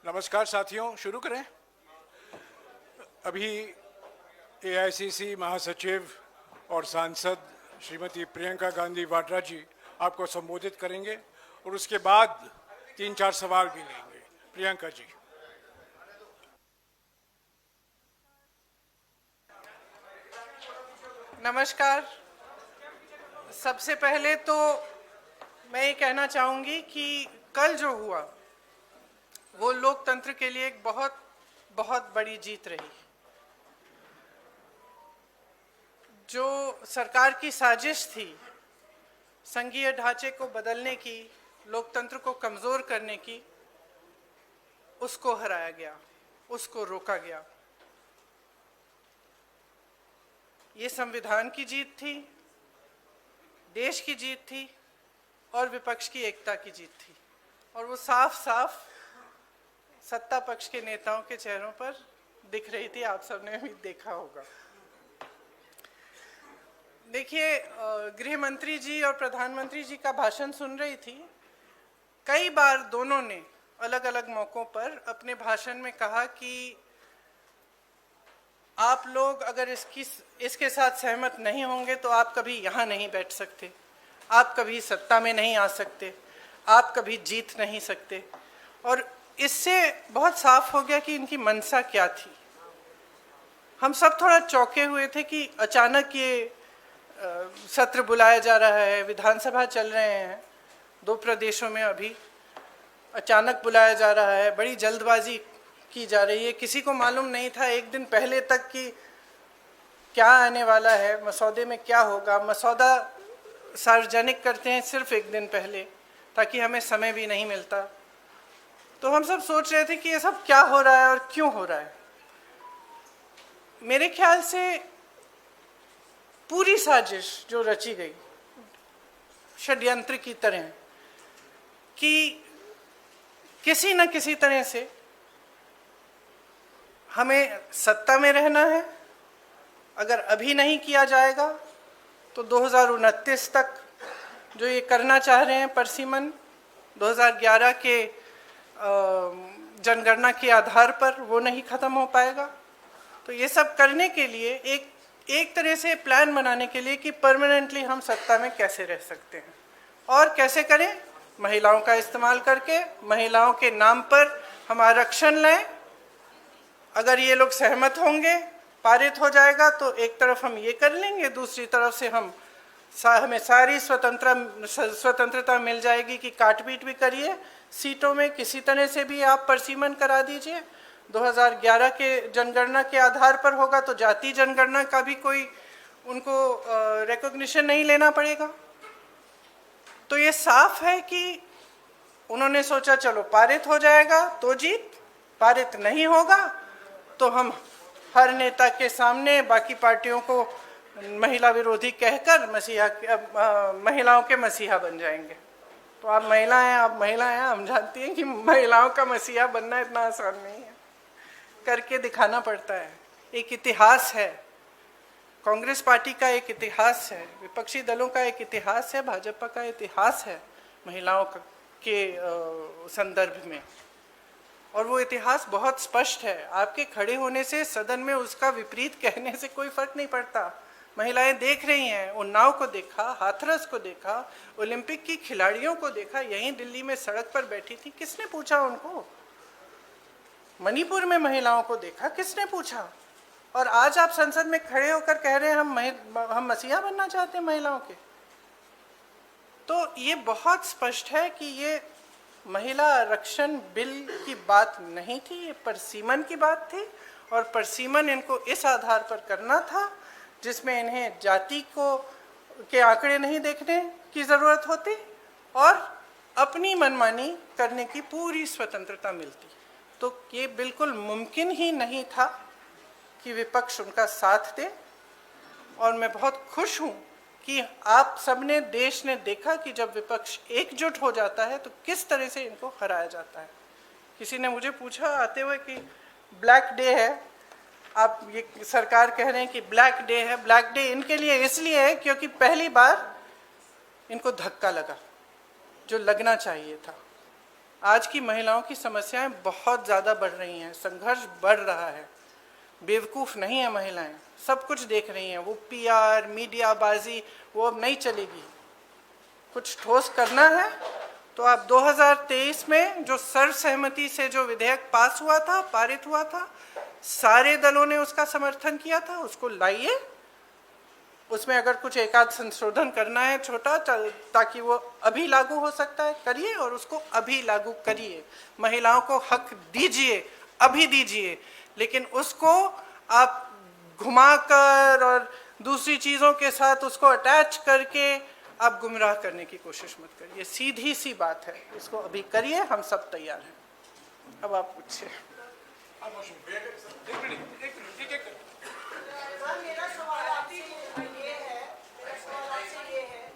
नमस्कार साथियों, शुरू करें। अभी एआईसीसी महासचिव और सांसद श्रीमती प्रियंका गांधी वाड्रा जी आपको संबोधित करेंगे और उसके बाद 3-4 सवाल भी लेंगे। प्रियंका जी। नमस्कार। सबसे पहले तो मैं ये कहना चाहूँगी कि कल जो हुआ वो लोकतंत्र के लिए एक बहुत बहुत बड़ी जीत रही। जो सरकार की साजिश थी संघीय ढांचे को बदलने की, लोकतंत्र को कमज़ोर करने की, उसको हराया गया, उसको रोका गया। ये संविधान की जीत थी, देश की जीत थी और विपक्ष की एकता की जीत थी। और वो साफ साफ सत्ता पक्ष के नेताओं के चेहरों पर दिख रही थी, आप सबने भी देखा होगा। देखिए, गृह मंत्री जी और प्रधानमंत्री जी का भाषण सुन रही थी। कई बार दोनों ने अलग अलग मौकों पर अपने भाषण में कहा कि आप लोग अगर इसके साथ सहमत नहीं होंगे तो आप कभी यहाँ नहीं बैठ सकते, आप कभी सत्ता में नहीं आ सकते, आप कभी जीत नहीं सकते। और इससे बहुत साफ हो गया कि इनकी मंशा क्या थी। हम सब थोड़ा चौंके हुए थे कि अचानक ये सत्र बुलाया जा रहा है, विधानसभा चल रहे हैं 2 प्रदेशों में, अभी अचानक बुलाया जा रहा है, बड़ी जल्दबाजी की जा रही है। किसी को मालूम नहीं था एक दिन पहले तक कि क्या आने वाला है, मसौदे में क्या होगा। मसौदा सार्वजनिक करते हैं सिर्फ एक दिन पहले, ताकि हमें समय भी नहीं मिलता। तो हम सब सोच रहे थे कि ये सब क्या हो रहा है और क्यों हो रहा है। मेरे ख्याल से पूरी साजिश जो रची गई षड्यंत्र की तरह, कि किसी न किसी तरह से हमें सत्ता में रहना है। अगर अभी नहीं किया जाएगा तो 2029 तक जो ये करना चाह रहे हैं परसीमन 2011 के जनगणना के आधार पर, वो नहीं खत्म हो पाएगा। तो ये सब करने के लिए एक तरह से प्लान बनाने के लिए कि परमानेंटली हम सत्ता में कैसे रह सकते हैं और कैसे करें, महिलाओं का इस्तेमाल करके, महिलाओं के नाम पर हम आरक्षण लें। अगर ये लोग सहमत होंगे, पारित हो जाएगा तो एक तरफ हम ये कर लेंगे, दूसरी तरफ से हमें सारी स्वतंत्रता मिल जाएगी कि काट पीट भी करिए सीटों में, किसी तरह से भी आप परसीमन करा दीजिए। 2011 के जनगणना के आधार पर होगा तो जाति जनगणना का भी कोई उनको रिकॉग्निशन नहीं लेना पड़ेगा। तो ये साफ है कि उन्होंने सोचा चलो पारित हो जाएगा तो जीत, पारित नहीं होगा तो हम हर नेता के सामने बाकी पार्टियों को महिला विरोधी कहकर महिलाओं के मसीहा बन जाएंगे। तो आप महिला हैं, हम जानती हैं कि महिलाओं का मसीहा बनना इतना आसान नहीं है, करके दिखाना पड़ता है। एक इतिहास है, कांग्रेस पार्टी का एक इतिहास है, विपक्षी दलों का एक इतिहास है, भाजपा का इतिहास है महिलाओं के संदर्भ में। और वो इतिहास बहुत स्पष्ट है। आपके खड़े होने से सदन में उसका विपरीत कहने से कोई फर्क नहीं पड़ता। महिलाएं देख रही हैं, उन्नाव को देखा, हाथरस को देखा, ओलंपिक की खिलाड़ियों को देखा, यहीं दिल्ली में सड़क पर बैठी थी, किसने पूछा उनको? मणिपुर में महिलाओं को देखा, किसने पूछा? और आज आप संसद में खड़े होकर कह रहे हैं हम मसीहा बनना चाहते हैं महिलाओं के। तो ये बहुत स्पष्ट है कि ये महिला आरक्षण बिल की बात नहीं थी, ये परसीमन की बात थी। और परसीमन इनको इस आधार पर करना था जिसमें इन्हें जाति के आंकड़े नहीं देखने की ज़रूरत होती और अपनी मनमानी करने की पूरी स्वतंत्रता मिलती। तो ये बिल्कुल मुमकिन ही नहीं था कि विपक्ष उनका साथ दे। और मैं बहुत खुश हूँ कि आप सबने, देश ने देखा कि जब विपक्ष एकजुट हो जाता है तो किस तरह से इनको हराया जाता है। किसी ने मुझे पूछा आते हुए कि ब्लैक डे है, आप ये सरकार कह रहे हैं कि ब्लैक डे है। ब्लैक डे इनके लिए इसलिए है क्योंकि पहली बार इनको धक्का लगा जो लगना चाहिए था। आज की महिलाओं की समस्याएं बहुत ज़्यादा बढ़ रही हैं, संघर्ष बढ़ रहा है। बेवकूफ़ नहीं है महिलाएं, सब कुछ देख रही हैं। वो पीआर मीडियाबाजी वो अब नहीं चलेगी। कुछ ठोस करना है तो आप 2023 में जो सर्वसहमति से जो विधेयक पास हुआ था, पारित हुआ था, सारे दलों ने उसका समर्थन किया था, उसको लाइए। उसमें अगर कुछ एकाध संशोधन करना है छोटा, ताकि वो अभी लागू हो सकता है, करिए और उसको अभी लागू करिए। महिलाओं को हक दीजिए, अभी दीजिए, लेकिन उसको आप घुमाकर और दूसरी चीज़ों के साथ उसको अटैच करके आप गुमराह करने की कोशिश मत करिए। सीधी सी बात है, इसको अभी करिए, हम सब तैयार हैं। अब आप पूछिए। मेरा सवाल आपसे ये है,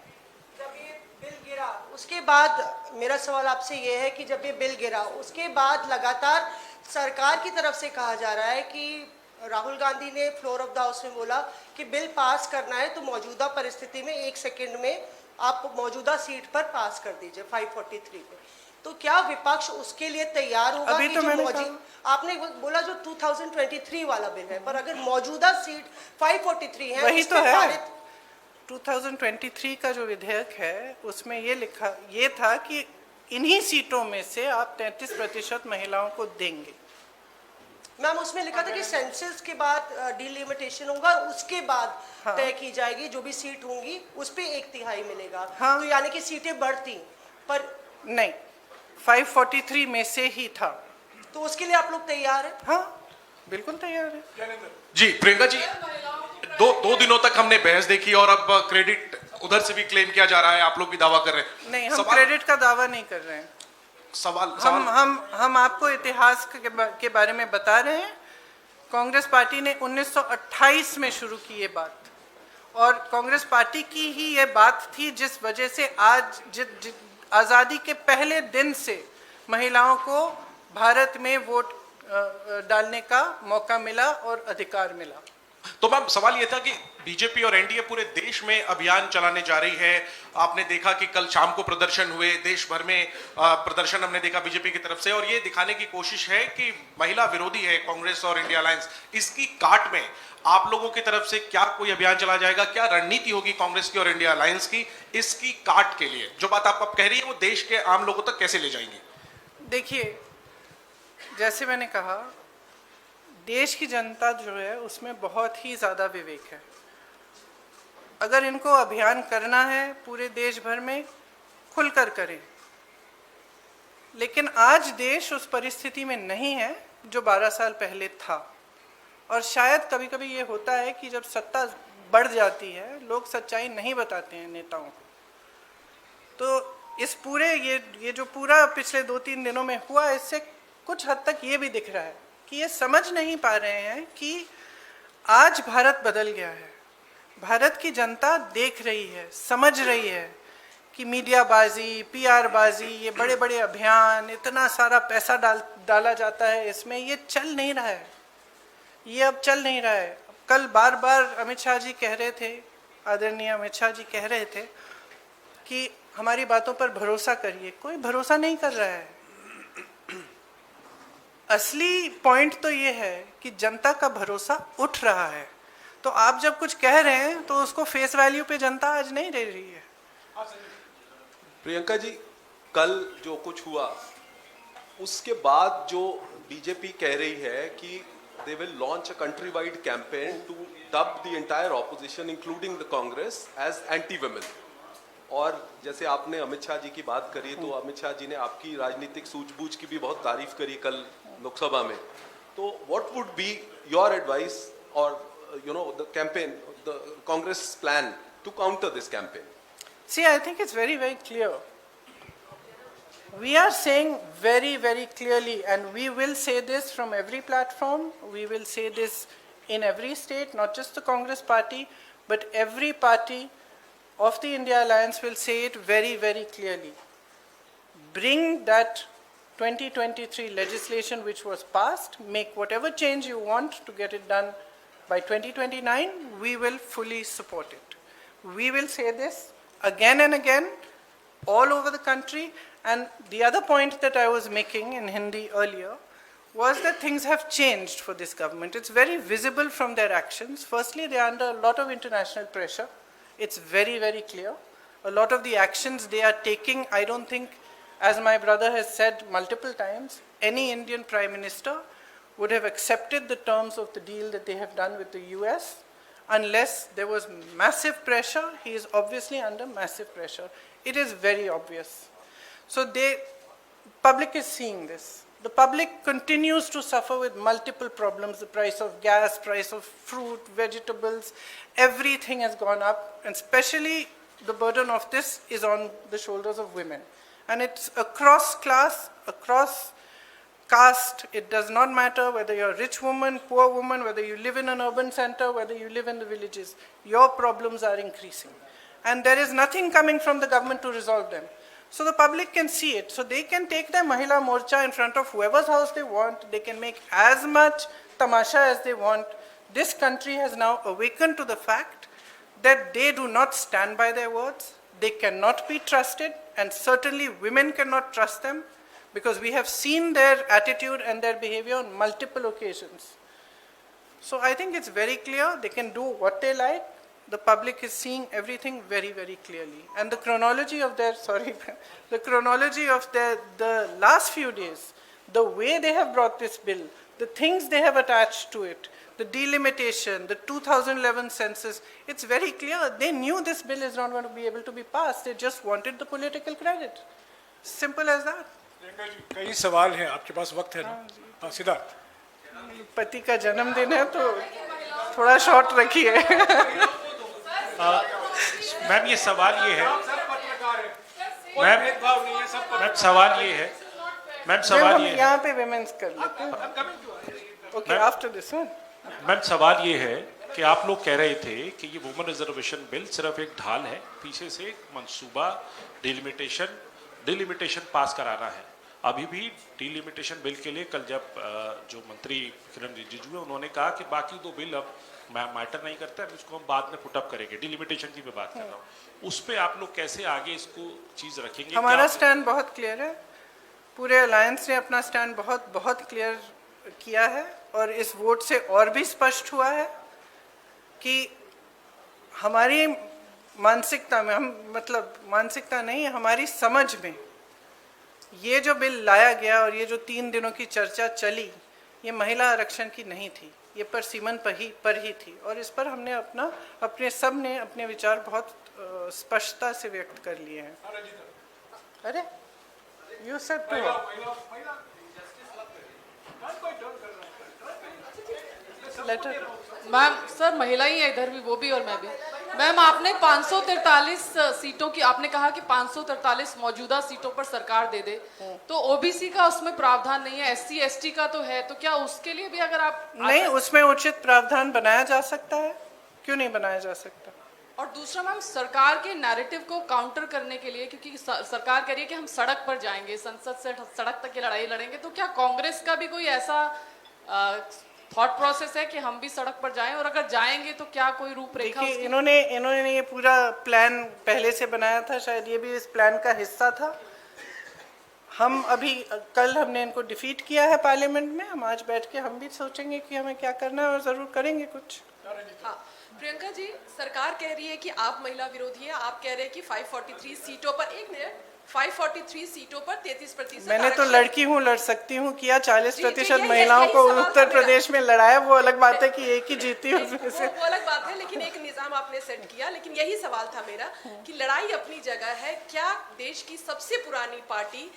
जब ये बिल गिरा उसके बाद, मेरा सवाल आपसे ये है कि जब ये बिल गिरा उसके बाद लगातार सरकार की तरफ से कहा जा रहा है कि राहुल गांधी ने फ्लोर ऑफ द हाउस में बोला कि बिल पास करना है तो मौजूदा परिस्थिति में 1 सेकंड में आप मौजूदा सीट पर पास कर दीजिए 543 पे। तो क्या विपक्ष उसके लिए तैयार होगा? अभी कि तो जो मैंने आपने बोला जो 2023 वाला बिल है, पर अगर मौजूदा सीट 543 है, वही तो है। पारित 2023 का जो विधेयक है उसमें ये था कि इन्हीं सीटों में से आप 33% महिलाओं को देंगे। मैम उसमें लिखा था कि सेंसस के बाद डिलिमिटेशन होगा और उसके बाद तय की जाएगी, जो भी सीट होंगी उस पे 1/3 मिलेगा। हाँ। तो यानी कि सीटें बढ़ती, पर नहीं, 543 में से ही था। तो उसके लिए आप लोग तैयार हैं? हाँ, बिल्कुल तैयार है। जी प्रियंका जी, दो दिनों तक हमने बहस देखी और अब क्रेडिट उधर से भी क्लेम किया जा रहा है, आप लोग भी दावा कर रहे हैं। नहीं, हम क्रेडिट का दावा नहीं कर रहे हैं। हम आपको इतिहास के बारे में बता रहे हैं। कांग्रेस पार्टी ने 1928 में शुरू की ये बात, और कांग्रेस पार्टी की ही ये बात थी जिस वजह से आज आज़ादी के पहले दिन से महिलाओं को भारत में वोट डालने का मौका मिला और अधिकार मिला। तो मैम सवाल ये था कि बीजेपी और एनडीए पूरे देश में अभियान चलाने जा रही है। आपने देखा कि कल शाम को प्रदर्शन हुए, देश भर में प्रदर्शन हमने देखा बीजेपी की तरफ से, और ये दिखाने की कोशिश है कि महिला विरोधी है कांग्रेस और इंडिया अलायंस। इसकी काट में आप लोगों की तरफ से क्या कोई अभियान चला जाएगा? क्या रणनीति होगी कांग्रेस की और इंडिया अलायंस की इसकी काट के लिए? जो बात आप कह रही है वो देश के आम लोगों तक कैसे ले जाएंगे? देखिए, जैसे मैंने कहा, देश की जनता जो है उसमें बहुत ही ज़्यादा विवेक है। अगर इनको अभियान करना है पूरे देश भर में, खुलकर करें। लेकिन आज देश उस परिस्थिति में नहीं है जो 12 साल पहले था। और शायद कभी कभी ये होता है कि जब सत्ता बढ़ जाती है, लोग सच्चाई नहीं बताते हैं नेताओं को। तो इस पूरे ये जो पूरा पिछले 2-3 दिनों में हुआ, इससे कुछ हद तक ये भी दिख रहा है कि ये समझ नहीं पा रहे हैं कि आज भारत बदल गया है। भारत की जनता देख रही है, समझ रही है कि मीडियाबाजी, पीआरबाजी, ये बड़े बड़े अभियान, इतना सारा पैसा डाला जाता है इसमें, ये चल नहीं रहा है। ये अब चल नहीं रहा है। कल बार बार अमित शाह जी कह रहे थे, आदरणीय अमित शाह जी कह रहे थे कि हमारी बातों पर भरोसा करिए। कोई भरोसा नहीं कर रहा है। असली पॉइंट तो ये है कि जनता का भरोसा उठ रहा है। तो आप जब कुछ कह रहे हैं तो उसको फेस वैल्यू पे जनता आज नहीं दे रही है। प्रियंका जी, कल जो कुछ हुआ उसके बाद जो बीजेपी कह रही है कि they will launch a country-wide campaign to dub the entire opposition, including the Congress, as anti-women. और जैसे आपने अमित शाह जी की बात करी, तो अमित शाह जी ने आपकी राजनीतिक सूझबूझ की भी बहुत तारीफ करी कल लोकसभा में। तो what would be your advice or the campaign, the Congress plan to counter this campaign? See, I think it's very, very clear. We are saying very, very clearly, and we will say this from every platform, we will say this in every state, not just the Congress party, but every party of the India Alliance will say it very, very clearly. Bring that 2023 legislation which was passed, make whatever change you want to get it done by 2029, we will fully support it. We will say this again and again, all over the country, And the other point that I was making in Hindi earlier was that things have changed for this government. It's very visible from their actions. Firstly, they are under a lot of international pressure. It's very, very clear. A lot of the actions they are taking, I don't think, as my brother has said multiple times, any Indian Prime Minister would have accepted the terms of the deal that they have done with the US unless there was massive pressure. He is obviously under massive pressure. It is very obvious. So public is seeing this. The public continues to suffer with multiple problems. The price of gas, price of fruit, vegetables, everything has gone up, and especially the burden of this is on the shoulders of women. And it's across class, across caste. It does not matter whether you're a rich woman, poor woman, whether you live in an urban center, whether you live in the villages. Your problems are increasing. And there is nothing coming from the government to resolve them. So the public can see it. So they can take their Mahila Morcha in front of whoever's house they want. They can make as much tamasha as they want. This country has now awakened to the fact that they do not stand by their words. They cannot be trusted, and certainly women cannot trust them, because we have seen their attitude and their behavior on multiple occasions. So I think it's very clear. They can do what they like. The public is seeing everything very, very clearly. And the chronology of the last few days, the way they have brought this bill, the things they have attached to it, the delimitation, the 2011 census, it's very clear. They knew this bill is not going to be able to be passed. They just wanted the political credit. Simple as that. Priyanka ji, कई सवाल हैं, आपके पास वक्त है ना? हाँ, सिद्धार्थ। पति का जन्मदिन है तो थोड़ा शॉर्ट रखिए। मैम ये सवाल ये है, मैम सवाल ये है, मैम सवाल ये है, यहाँ पे विमेंस कर लेते हैं। Okay, after this one. Ma'am सवाल ये है कि आप लोग कह रहे थे कि ये वुमेन रिजर्वेशन बिल सिर्फ एक ढाल है, पीछे से एक मंसूबा डिलिमिटेशन पास कराना है। अभी भी डिलिमिटेशन बिल के लिए कल जब जो मंत्री किरण रिजिजू है उन्होंने कहा कि बाकी दो बिल अब मैटर नहीं करता है, इसको हम बाद में पुटअप करेंगे। डिलिमिटेशन की मैं बात कर रहा हूँ, उस पे आप लोग कैसे आगे इसको चीज रखेंगे? हमारा स्टैंड बहुत क्लियर है, पूरे अलायंस ने अपना स्टैंड बहुत क्लियर किया है, और इस वोट से और भी स्पष्ट हुआ है कि हमारी मानसिकता में, मानसिकता नहीं, हमारी समझ में ये जो बिल लाया गया और ये जो 3 दिनों की चर्चा चली, ये महिला आरक्षण की नहीं थी, ये परसिमन पर ही थी। और इस पर हमने सब ने अपने विचार बहुत स्पष्टता से व्यक्त कर लिए हैं। अरे you said to letter. Ma'am sir महिला ही है इधर भी, वो भी और मैं भी। मैम आपने 543 सीटों की, आपने कहा कि 543 मौजूदा सीटों पर सरकार दे दे, तो ओबीसी का उसमें प्रावधान नहीं है, एससी एसटी का तो है, तो क्या उसके लिए भी अगर आप नहीं, उसमें उचित प्रावधान बनाया जा सकता है, क्यों नहीं बनाया जा सकता? और दूसरा मैम सरकार के नैरेटिव को काउंटर करने के लिए, क्योंकि सरकार कह रही है कि हम सड़क पर जाएंगे, संसद से सड़क तक की लड़ाई लड़ेंगे, तो क्या कांग्रेस का भी कोई ऐसा थॉट प्रोसेस है कि हम भी सड़क पर जाएं, और अगर जाएंगे तो क्या कोई रूपरेखा? देखिए, इन्होंने ये पूरा प्लान पहले से बनाया था, शायद ये भी इस प्लान का हिस्सा था। हम अभी कल हमने इनको डिफीट किया है पार्लियामेंट में, हम आज बैठ के हम भी सोचेंगे कि हमें क्या करना है, और जरूर करेंगे कुछ। हाँ, प्रियंका जी, सरकार कह रही है कि आप महिला विरोधी हैं, आप कह रहे हैं कि 543 सीटों पर 543 सीटों पर 33%। मैंने तो लड़की हूँ, लड़ सकती हूँ, किया 40% महिलाओं को उत्तर प्रदेश में लड़ाया, वो अलग बात है कि एक ही जीती उसमें से, वो अलग बात है, लेकिन एक निजाम आपने सेट किया। लेकिन यही सवाल था मेरा कि लड़ाई अपनी जगह है, क्या देश की सबसे पुरानी पार्टी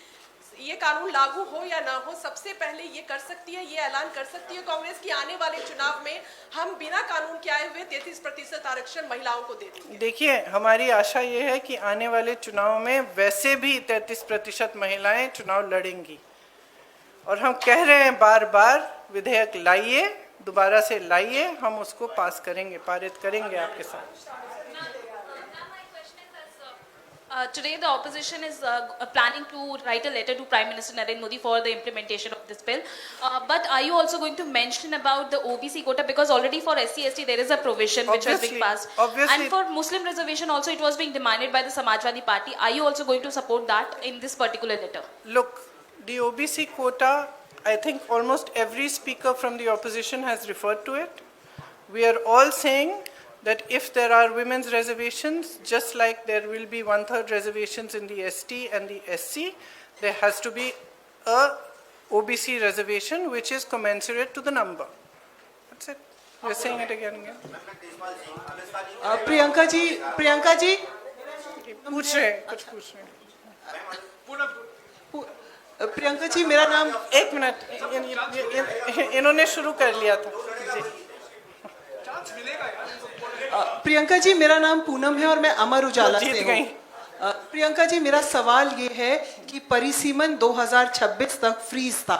ये कानून लागू हो या ना हो, सबसे पहले ये कर सकती है, ये ऐलान कर सकती है कांग्रेस की आने वाले चुनाव में हम बिना कानून के आए हुए 33% आरक्षण महिलाओं को दे देंगे? देखिए, हमारी आशा ये है कि आने वाले चुनाव में वैसे भी 33% महिलाएं चुनाव लड़ेंगी, और हम कह रहे हैं बार बार, विधेयक लाइए, दोबारा से लाइए, हम उसको पास करेंगे, पारित करेंगे आपके साथ। Today, the opposition is planning to write a letter to Prime Minister Narendra Modi for the implementation of this bill. But are you also going to mention about the OBC quota? Because already for SC/ST there is a provision which has been passed. Obviously. And for Muslim reservation also it was being demanded by the Samajwadi Party. Are you also going to support that in this particular letter? Look, the OBC quota, I think almost every speaker from the opposition has referred to it. We are all saying that if there are women's reservations, just like there will be 1/3 reservations in the ST and the SC, there has to be a OBC reservation which is commensurate to the number. That's it. We're saying it again and again. Priyanka ji पूछ रहे हैं, कुछ पूछ रहे हैं। प्रियंका जी मेरा नाम एक मिनट, इन्होंने शुरू कर लिया था जी। प्रियंका जी मेरा नाम पूनम है और मैं अमर उजाला जीत से गई। हूँ। प्रियंका जी मेरा सवाल ये है कि परिसीमन 2026 तक फ्रीज था,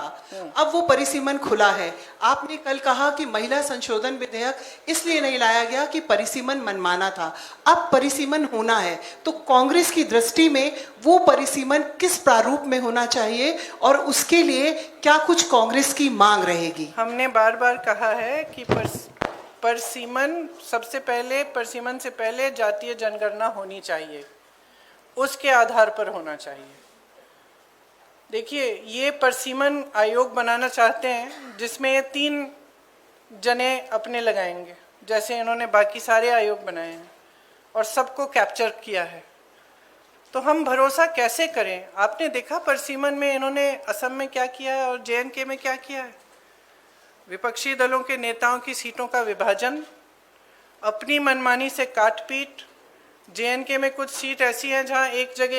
अब वो परिसीमन खुला है। आपने कल कहा कि महिला संशोधन विधेयक इसलिए नहीं लाया गया कि परिसीमन मनमाना था, अब परिसीमन होना है, तो कांग्रेस की दृष्टि में वो परिसीमन किस प्रारूप में होना चाहिए और उसके लिए क्या कुछ कांग्रेस की मांग रहेगी? हमने बार बार कहा है कि परिसीमन से पहले जातीय जनगणना होनी चाहिए, उसके आधार पर होना चाहिए। देखिए, ये परिसीमन आयोग बनाना चाहते हैं जिसमें ये 3 जने अपने लगाएंगे, जैसे इन्होंने बाकी सारे आयोग बनाए हैं और सबको कैप्चर किया है। तो हम भरोसा कैसे करें? आपने देखा परिसीमन में इन्होंने असम में क्या किया है और JNK में क्या किया है। विपक्षी दलों के नेताओं की सीटों का विभाजन, अपनी मनमानी से काटपीट। JNK में कुछ सीट ऐसी हैं जहां एक जगह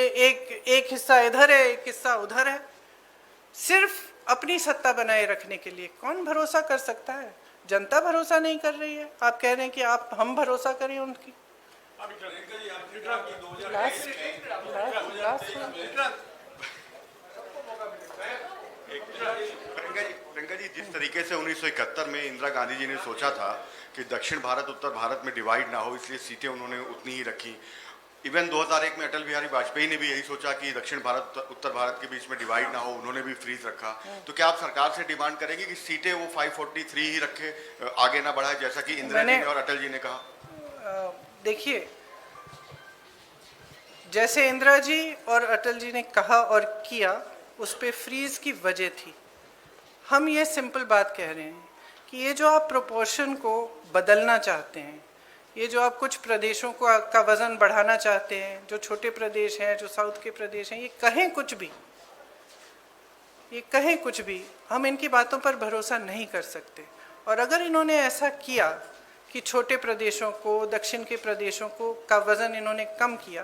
एक हिस्सा इधर है, एक हिस्सा उधर है, सिर्फ अपनी सत्ता बनाए रखने के लिए। कौन भरोसा कर सकता है? जनता भरोसा नहीं कर रही है। आप कह रहे हैं कि हम भरोसा करें उनकी। प्रियंका जी, जिस तरीके से 1971 में इंदिरा गांधी जी ने सोचा था कि दक्षिण भारत उत्तर भारत में डिवाइड ना हो, इसलिए सीटें उन्होंने उतनी ही रखी। इवन 2001 में अटल बिहारी वाजपेयी ने भी यही सोचा कि दक्षिण भारत उत्तर भारत के बीच में डिवाइड ना हो, उन्होंने भी फ्रीज रखा। तो क्या आप सरकार से डिमांड करेंगे कि सीटें वो 543 ही रखे, आगे ना बढ़ाए, जैसा कि इंदिरा जी ने और अटल जी ने कहा? देखिए, जैसे इंदिरा जी और अटल जी ने कहा और किया, उस पे फ्रीज की वजह थी। हम ये सिंपल बात कह रहे हैं कि ये जो आप प्रोपोर्शन को बदलना चाहते हैं, ये जो आप कुछ प्रदेशों का वज़न बढ़ाना चाहते हैं, जो छोटे प्रदेश हैं, जो साउथ के प्रदेश हैं, ये कहें कुछ भी, हम इनकी बातों पर भरोसा नहीं कर सकते। और अगर इन्होंने ऐसा किया कि छोटे प्रदेशों को, दक्षिण के प्रदेशों को का वज़न इन्होंने कम किया,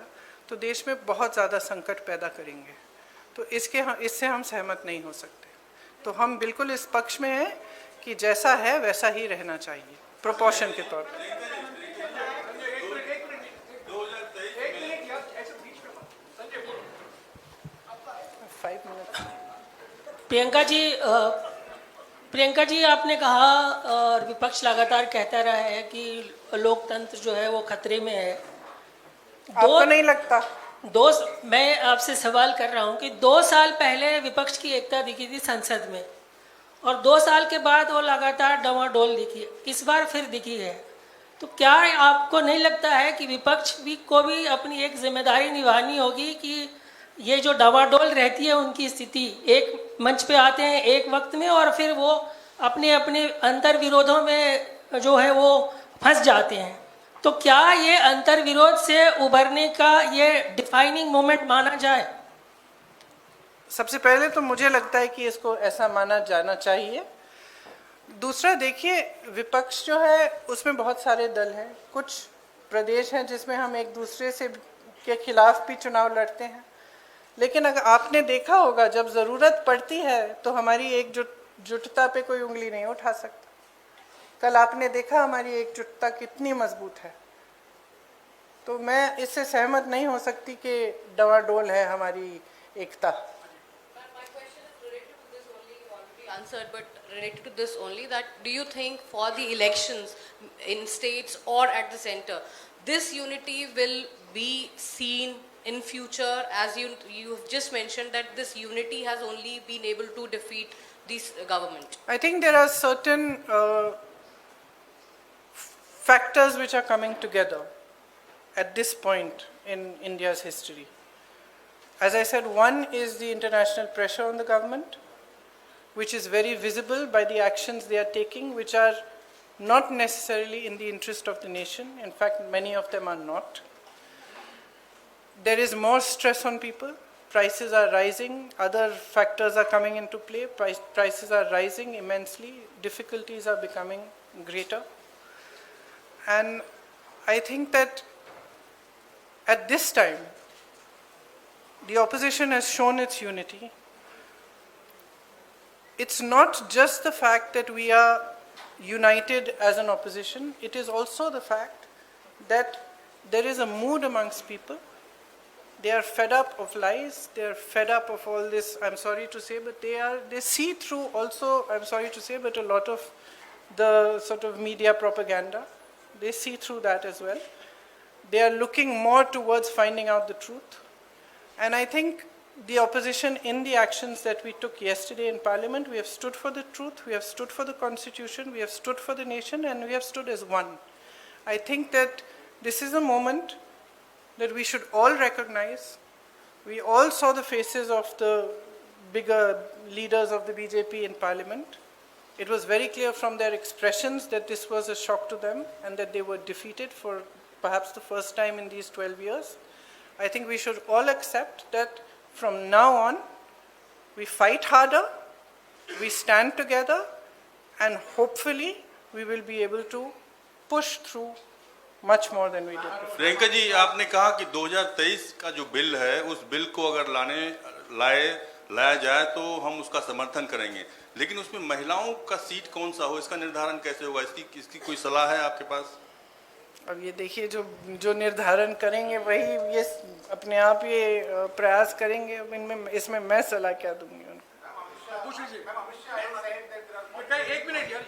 तो देश में बहुत ज़्यादा संकट पैदा करेंगे। तो इससे हम सहमत नहीं हो सकते। तो हम बिल्कुल इस पक्ष में हैं कि जैसा है वैसा ही रहना चाहिए, प्रोपोर्शन के तौर पर। प्रियंका जी आपने कहा और विपक्ष लगातार कहता रहा है कि लोकतंत्र जो है वो खतरे में है। आपको नहीं लगता? मैं आपसे सवाल कर रहा हूं कि 2 साल पहले विपक्ष की एकता दिखी थी संसद में और 2 साल के बाद वो लगातार डवाडोल दिखी, इस बार फिर दिखी है। तो क्या आपको नहीं लगता है कि विपक्ष को भी अपनी एक जिम्मेदारी निभानी होगी कि ये जो डवाडोल रहती है उनकी स्थिति, एक मंच पे आते हैं एक वक्त में और फिर वो अपने अपने अंतर विरोधों में जो है वो फंस जाते हैं। तो क्या ये अंतर विरोध से उभरने का ये डिफाइनिंग मोमेंट माना जाए? सबसे पहले तो मुझे लगता है कि इसको ऐसा माना जाना चाहिए। दूसरा, देखिए, विपक्ष जो है उसमें बहुत सारे दल हैं, कुछ प्रदेश हैं जिसमें हम एक दूसरे से के खिलाफ भी चुनाव लड़ते हैं, लेकिन अगर आपने देखा होगा जब ज़रूरत पड़ती है तो हमारी एकजुटता पे कोई उंगली नहीं उठा सकता। कल आपने देखा हमारी एकजुटता कितनी मजबूत है। तो मैं इससे सहमत नहीं हो सकती कि डवाडोल है हमारी एकता। Answered, but related to this only, that do you think for the elections in states or at the center, this unity will be seen in future, as you've just mentioned that this unity has only been able to defeat this government? I think there are certain factors which are coming together at this point in India's history. As I said, one is the international pressure on the government, which is very visible by the actions they are taking, which are not necessarily in the interest of the nation. In fact, many of them are not. There is more stress on people. Prices are rising. Other factors are coming into play. Prices are rising immensely. Difficulties are becoming greater. And I think that at this time, the opposition has shown its unity. It's not just the fact that we are united as an opposition, it is also the fact that there is a mood amongst people. They are fed up of lies, they are fed up of all this, I'm sorry to say, but they see through also, I'm sorry to say, but a lot of the sort of media propaganda. They see through that as well. They are looking more towards finding out the truth. And I think the opposition in the actions that we took yesterday in Parliament, we have stood for the truth, we have stood for the Constitution, we have stood for the nation, and we have stood as one. I think that this is a moment that we should all recognize. We all saw the faces of the bigger leaders of the BJP in Parliament. It was very clear from their expressions that this was a shock to them and that they were defeated for perhaps the first time in these 12 years. I think we should all accept that from now on, we fight harder, we stand together, and hopefully we will be able to push through much more than we did before. Priyanka ji, आपने कहा कि 2023 का जो bill है, उस bill को अगर लाया जाए तो हम उसका समर्थन करेंगे, लेकिन उसमें महिलाओं का सीट कौन सा हो, इसका निर्धारण कैसे होगा? इसकी कोई सलाह है आपके पास? अब ये देखिए, जो निर्धारण करेंगे वही ये अपने आप ये प्रयास करेंगे। इनमें इसमें मैं सलाह क्या दूंगी उनको? एक मिनट यार,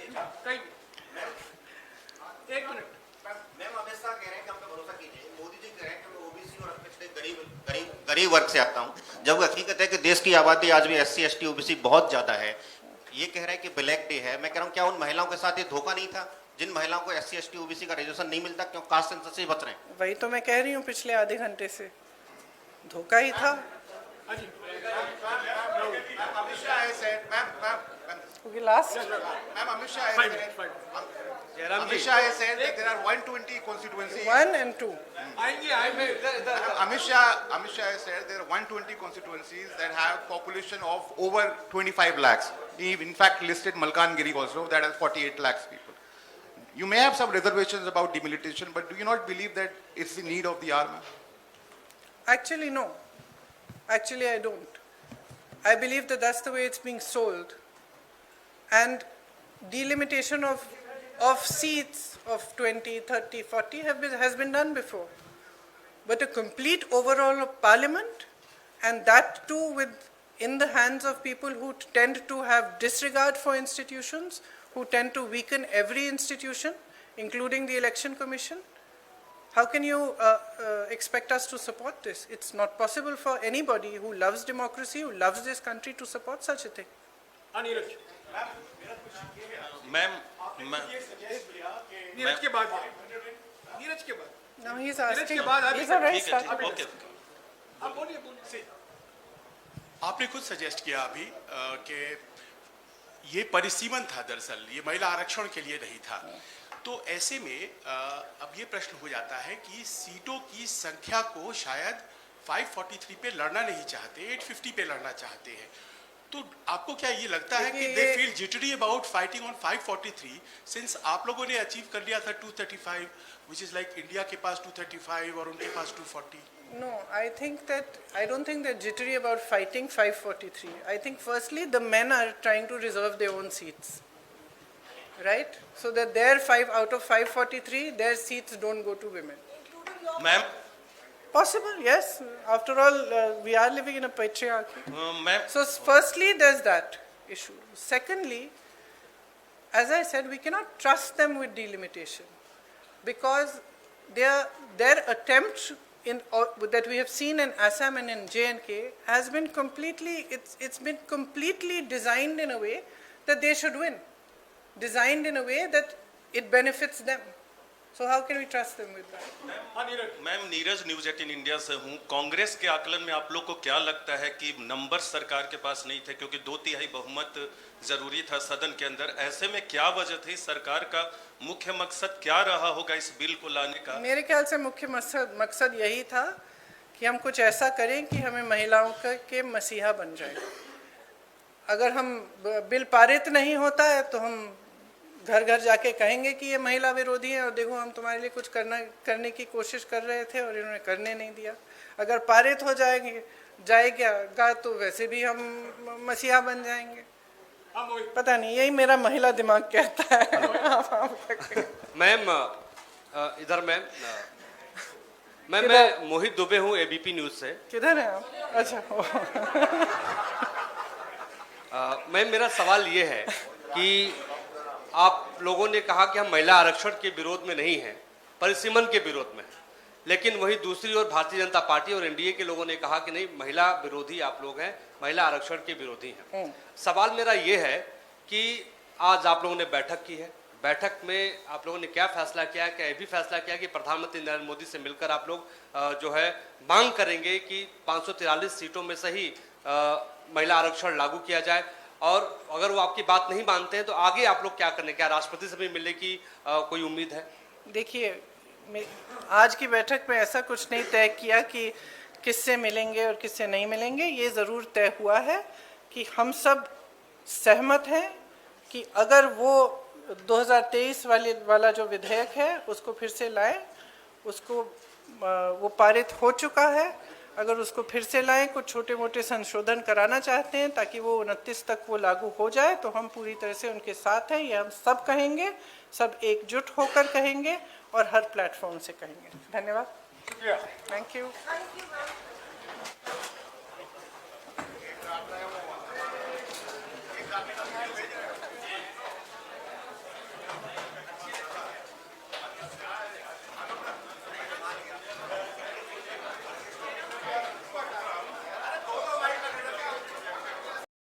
एक मिनट। मैम अमित शाह कह रहे हैं कि हम पे भरोसा कीजिए, मोदी जी कह रहे हैं कि मैं ओबीसी और पिछड़े गरीब वर्ग से आता हूं, जब हकीकत है कि देश की आबादी आज भी एससी एसटी ओबीसी बहुत ज्यादा है। ये कह रहे हैं कि ब्लैक डे है। मैं कह रहा हूं क्या उन महिलाओं के साथ ये धोखा नहीं था जिन महिलाओं को एससी एसटी ओबीसी का रिजर्वेशन नहीं मिलता, क्यों कास्ट सेंसस से बच रहे हैं? वही तो मैं कह रही हूँ, पिछले आधे घंटे से धोखा ही था। Amit Shah has said that there are 120 constituencies. 1 and 2. Amit Shah has said there are 120 constituencies that have population of over 25 lakhs. He in fact listed Malkangiri also, that has 48 lakhs people. You may have some reservations about demilitation, but do you not believe that it's the need of the hour? Actually, no. Actually, I don't. I believe that that's the way it's being sold. And delimitation of seats of 20, 30, 40 has been done before. But a complete overhaul of parliament, and that too in the hands of people who tend to have disregard for institutions, who tend to weaken every institution, including the election commission. How can you expect us to support this? It's not possible for anybody who loves democracy, who loves this country, to support such a thing. Neeraj के बाद Now he's asking. He's already started. आप बोलिए। आपने खुद suggest किया अभी कि ये परिसीमन था, दरअसल ये महिला आरक्षण के लिए नहीं था। तो ऐसे में अब ये प्रश्न हो जाता है कि सीटों की संख्या को शायद 543 पे लड़ना नहीं चाहते, 850 पे लड़ना चाहते हैं। तो आपको क्या ये लगता है कि they feel jittery about fighting on 543 since आप लोगों ने अचीव कर लिया था 235, which is like इंडिया के पास 235 और उनके पास 240? No, I don't think they're jittery about fighting 543. I think firstly the men are trying to reserve their own seats, right? So that their 5 out of 543, their seats don't go to women. Ma'am? Possible, yes. After all, we are living in a patriarchy. Ma'am? So firstly, there's that issue. Secondly, as I said, we cannot trust them with delimitation because their attempt that we have seen in Assam and in J&K has been completely, it's been completely designed in a way that they should win, designed in a way that it benefits them. So how can we trust them with that? Ma'am Neeraj news 18 India से हूँ। कांग्रेस के आकलन में आप लोग को क्या लगता है कि नंबर सरकार के पास नहीं थे, क्योंकि 2/3 बहुमत जरूरी था सदन के अंदर, ऐसे में क्या वजह थी? सरकार का मुख्य मकसद क्या रहा होगा इस बिल को लाने का? मेरे ख्याल से मुख्य मकसद यही था कि हम कुछ ऐसा करें कि हमें महिलाओं के मसीहा बन जाए। अगर हम बिल पारित नहीं होता है तो हम घर घर जाके कहेंगे कि ये महिला विरोधी है और देखो हम तुम्हारे लिए कुछ करने की कोशिश कर रहे थे और इन्होंने करने नहीं दिया। अगर पारित हो जाएगा तो वैसे भी हम मसीहा बन जाएंगे। पता नहीं, यही मेरा महिला दिमाग कहता है। मैम इधर मैम मैं मोहित दुबे हूँ एबीपी न्यूज से। किधर है आप? अच्छा। मैम मेरा सवाल ये है कि आप लोगों ने कहा कि हम महिला आरक्षण के विरोध में नहीं हैं, परिसीमन के विरोध में, लेकिन वहीं दूसरी ओर भारतीय जनता पार्टी और एनडीए के लोगों ने कहा कि नहीं, महिला विरोधी आप लोग हैं, महिला आरक्षण के विरोधी हैं। सवाल मेरा ये है कि आज आप लोगों ने बैठक की है, बैठक में आप लोगों ने क्या फैसला किया? क्या ये भी फैसला किया कि प्रधानमंत्री नरेंद्र मोदी से मिलकर आप लोग जो है मांग करेंगे कि 543 सीटों में से ही महिला आरक्षण लागू किया जाए? और अगर वो आपकी बात नहीं मानते हैं तो आगे आप लोग क्या करने, क्या राष्ट्रपति से भी मिलने की कोई उम्मीद है? देखिए, आज की बैठक में ऐसा कुछ नहीं तय किया कि किससे मिलेंगे और किससे नहीं मिलेंगे। ये ज़रूर तय हुआ है कि हम सब सहमत हैं कि अगर वो 2023 वाला जो विधेयक है उसको फिर से लाएं, उसको वो पारित हो चुका है, अगर उसको फिर से लाएं, कुछ छोटे मोटे संशोधन कराना चाहते हैं ताकि वो 29 तक वो लागू हो जाए, तो हम पूरी तरह से उनके साथ हैं। ये हम सब कहेंगे, सब एकजुट होकर कहेंगे और हर प्लेटफॉर्म से कहेंगे। धन्यवाद। शुक्रिया। Thank you.